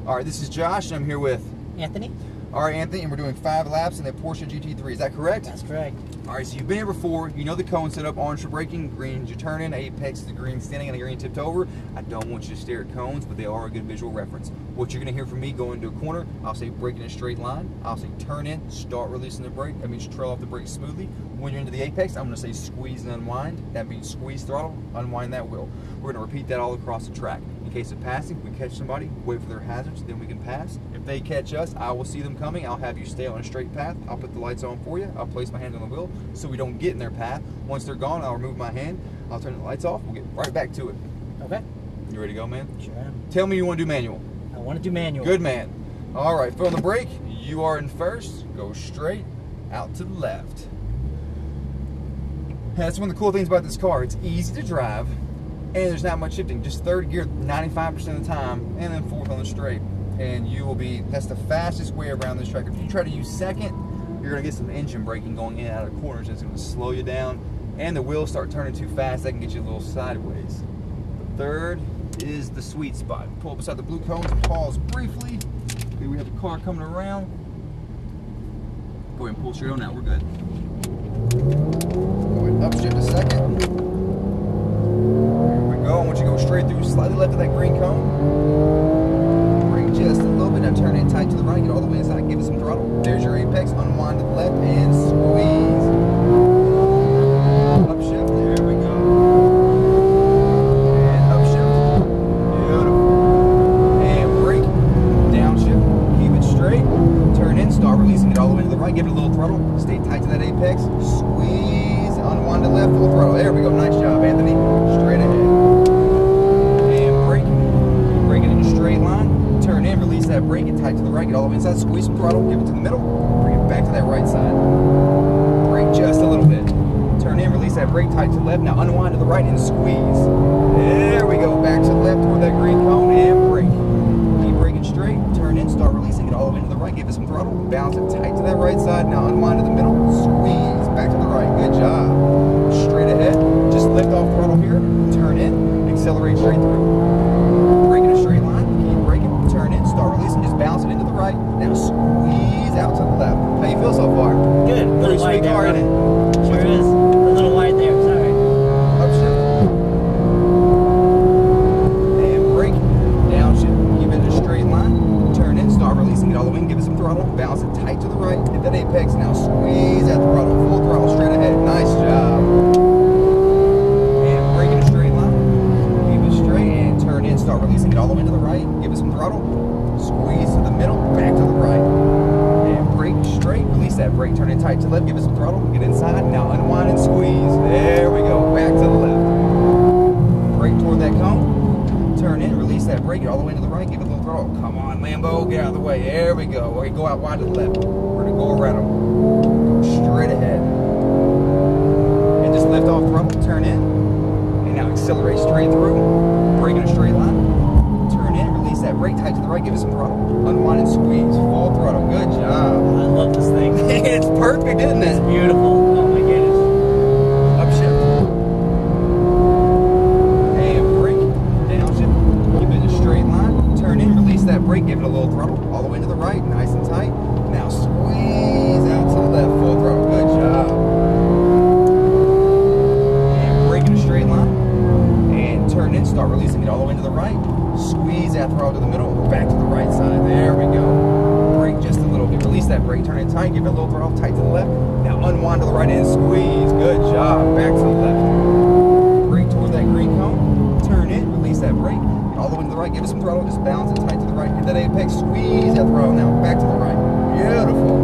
All right, this is Josh, and I'm here with Anthony. All right, Anthony, and we're doing 5 laps in the Porsche GT3. Is that correct? That's correct. All right, so you've been here before. You know the cone set up, orange for braking, green you turn in, apex the green standing, and the green tipped over. I don't want you to stare at cones, but they are a good visual reference. What you're going to hear from me going into a corner, I'll say brake in a straight line. I'll say turn in, start releasing the brake. That means trail off the brake smoothly. When you're into the apex, I'm going to say squeeze and unwind. That means squeeze throttle, unwind that wheel. We're going to repeat that all across the track. In case of passing, we catch somebody, wait for their hazards, then we can pass. If they catch us, I will see them coming. I'll have you stay on a straight path. I'll put the lights on for you. I'll place my hand on the wheel so we don't get in their path. Once they're gone, I'll remove my hand. I'll turn the lights off. We'll get right back to it. Okay. You ready to go, man? Sure am. Tell me you want to do manual. I want to do manual. Good man. All right, foot on the brake. You are in first. Go straight out to the left. That's one of the cool things about this car. It's easy to drive, and there's not much shifting. Just third gear 95% of the time, and then fourth on the straight. And you will be, that's the fastest way around this track. If you try to use second, you're gonna get some engine braking going in and out of corners. It's gonna slow you down, and the wheels start turning too fast. That can get you a little sideways. The third is the sweet spot. Pull up beside the blue cones and pause briefly. Okay, we have a car coming around. Go ahead and pull straight on out, we're good. Go ahead and upshift a second. There we go. I want you to go straight through, slightly left of that green cone. Brake just a little bit. Now turn it tight to the right. Get all the way inside. Give it some throttle. There's your apex. Unwind to the left and squeeze. Upshift. There we go. And upshift. Beautiful. And brake. Downshift. Keep it straight. Turn in. Start releasing it all the way to the right. Give it a little throttle. Stay tight to that apex. Squeeze. Unwind to left. Full throttle. There we go. Nice job, Anthony. Straight ahead. And brake. Brake it in a straight line. Turn in. Release that brake. Get tight to the right. Get all the way inside. Squeeze some throttle. Give it to the middle. Bring it back to that right side. Brake just a little bit. Turn in. Release that brake. Tight to the left. Now unwind to the right and squeeze. There we go. Back to the left toward that green cone and brake. Keep braking straight. Turn in. Start releasing. Get all the way to the right. Give it some throttle. Balance it tight to that right side. Now unwind to the middle. Squeeze. Back to the right. Good job. Straight ahead. Just lift off throttle here. Turn in. Accelerate straight through. Brake in a straight line. Keep braking. Turn in. Start releasing. Just bounce it into the right. Now squeeze out to the left. How you feel so far? Good. A little wide there. Car, isn't it? Sure is. A little wide there. Sorry. Upshift. And brake. Downshift. Keep it in a straight line. Turn in. Start releasing it all the way and give it some throttle. Bounce it tight to the right. Hit that apex. Now squeeze at the throttle. Full throttle straight ahead. Nice job. And brake in a straight line. Keep it straight and turn in. Start releasing it all the way to the right. Give it some throttle. Squeeze to the middle. Back to the right. And brake straight. Release that brake. Turn it tight to the left. Give it some throttle. Get inside. Now unwind and squeeze. There we go. Back to the left. Brake toward that cone. Turn in. Release that brake. Get all the way to the right. Give it a little throttle. Come on, Lambo. Get out of the way. There we go. Okay, go out wide to the left. We're going to go around them. Go straight ahead. And just lift off throttle. Turn in. And now accelerate straight through. Brake in a straight line. Turn in. Release that brake. Tight to the right. Give it some throttle. Unwind and squeeze. Full throttle. Good job. I love this thing. It's perfect, isn't it? It's beautiful. Oh my goodness. Upshift. And brake. Downshift. Keep it in a straight line. Turn in. Release that brake. Give it a little throttle. All the way to the right. Nice and tight. Now squeeze out to the left. Full throttle. Good job. And brake in a straight line. And turn in. Start releasing it all the way to the right. Squeeze that throttle to the middle. Back to the right side. There we go. Brake just a little bit. Release that brake. Turn it tight. Give it a little throttle. Tight to the left. Now unwind to the right and squeeze. Good job. Back to the left. Brake toward that green cone. Turn in. Release that brake. And all the way to the right. Give it some throttle. Just balance it tight to the right. Hit that apex. Squeeze that throttle. Now back to the right. Beautiful.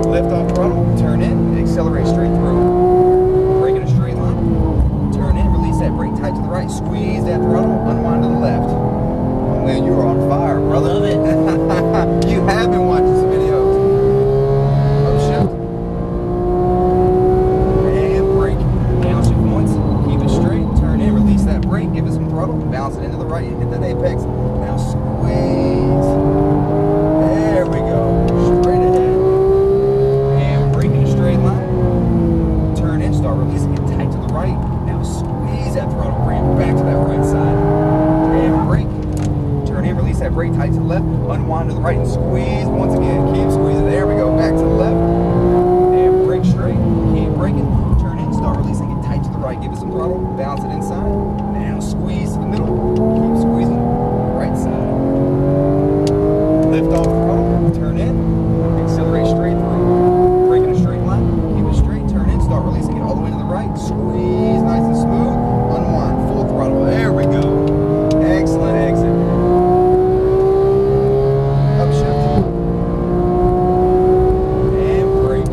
Lift off throttle. Turn in. And accelerate straight through. Brake in a straight line. Turn in. Release that brake. Tight to the right. Squeeze that throttle. Unwind to the left. Oh man, you are on fire, brother. I love it. You have been watching some videos. Upshift. And brake. Downshift once. Keep it straight. Turn in. Release that brake. Give it some throttle. Bounce it into the right. Hit that apex. Now squeeze. There we go. Straight ahead. And brake in a straight line. Turn in. Start releasing it tight to the right. Now squeeze that throttle. Bring it back to that right side. And brake. Turn in. Release that brake tight to the left, unwind to the right, and squeeze once again. Keep squeezing. There we go. Back to the left. And brake straight. Keep braking. Turn in, start releasing. Get tight to the right. Give it some throttle. Bounce it inside. Now squeeze to the middle. Keep squeezing. Right side. Lift off the throttle. Turn in. Accelerate straight through. Brake in a straight line. Keep it straight. Turn in. Start releasing. Get all the way to the right. Squeeze nice and smooth. Unwind. Full throttle. There we go. Excellent exit. Upshift. And brake.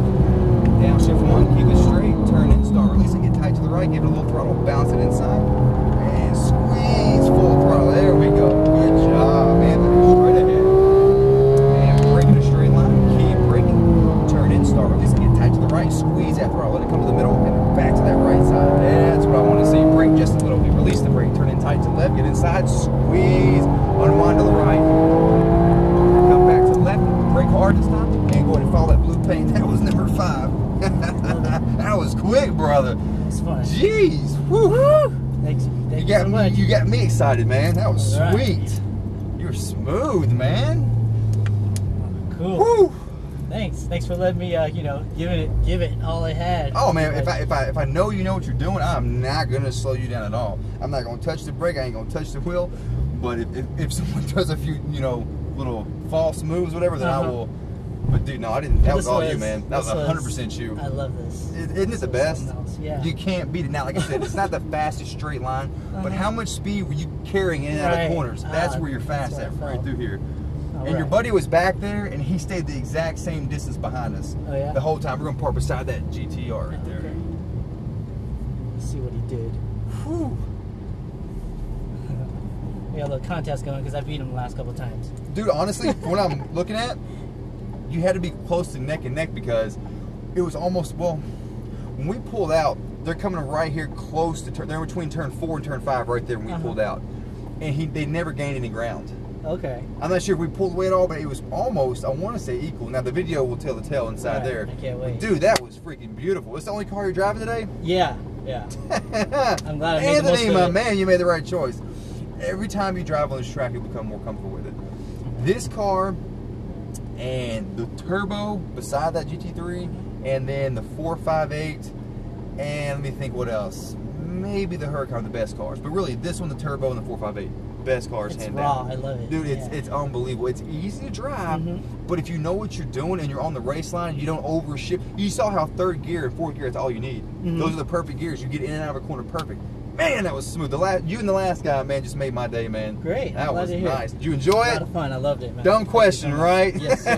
Downshift one. Keep it straight. Turn in. Start releasing. Get tight to the right. Give it a little throttle. Bounce it inside. And squeeze. Full throttle. There we go. Good job, Anthony. Straight ahead. And brake in a straight line. Keep braking. Turn in. Start releasing. Get tight to the right. Squeeze that throttle. Let it come to the middle. And back to that right side. That's what I want to see. Brake just a little bit. Release the brake. Turn in tight to the left. Get inside. Squeeze. Unwind to the right. Come back to the left. Brake hard this time. And go ahead and follow that blue paint. That was number 5. That was quick, brother. It's fun. Jeez. Woo. Thank You you got so much. you got me excited, man. That was All right. sweet. You're smooth, man. Cool. Woo. Thanks for letting me, you know, give it all I had. Oh man, if I know you know what you're doing, I'm not gonna slow you down at all. I'm not gonna touch the brake. I ain't gonna touch the wheel. But if someone does a few, you know, little false moves, whatever, then I will. But dude, no, I didn't. That was all you, man. That was 100% you. I love this. Isn't it the best? Yeah. You can't beat it. Now, like I said, it's not the fastest straight line, but how much speed were you carrying in and out of corners? That's where you're fast at, right through here. And your buddy was back there, and he stayed the exact same distance behind us the whole time. We're gonna park beside that GTR right there. Okay. Let's see what he did. Whew. We got a little contest going because I beat him the last couple of times. Dude, honestly, from what I'm looking at, you had to be close to neck and neck because it was almost, well, when we pulled out, they're coming right here close to turn. They're between turn 4 and turn 5 right there when we pulled out, and they never gained any ground. Okay. I'm not sure if we pulled away at all, but it was almost, I want to say, equal. Now the video will tell the tale inside there. I can't wait. But dude, that was freaking beautiful. It's the only car you're driving today? Yeah. I'm glad I made the most Anthony, of my it. man, you made the right choice. Every time you drive on this track, you'll become more comfortable with it. This car and the turbo beside that GT3, and then the 458, and let me think what else. Maybe the Huracan are the best cars, but really this one, the turbo and the 458, best cars It's hand raw. down. I love it. Dude, it's unbelievable. It's easy to drive, but if you know what you're doing and you're on the race line, you don't overshift. You saw how 3rd gear and 4th gear, that's all you need. Those are the perfect gears. You get in and out of a corner perfect. Man, that was smooth. You and the last guy, man, just made my day, man. Great. That was Glad to hear. nice. Did you enjoy A it? lot of fun. I loved it, man. Dumb question, right? Yes, sir.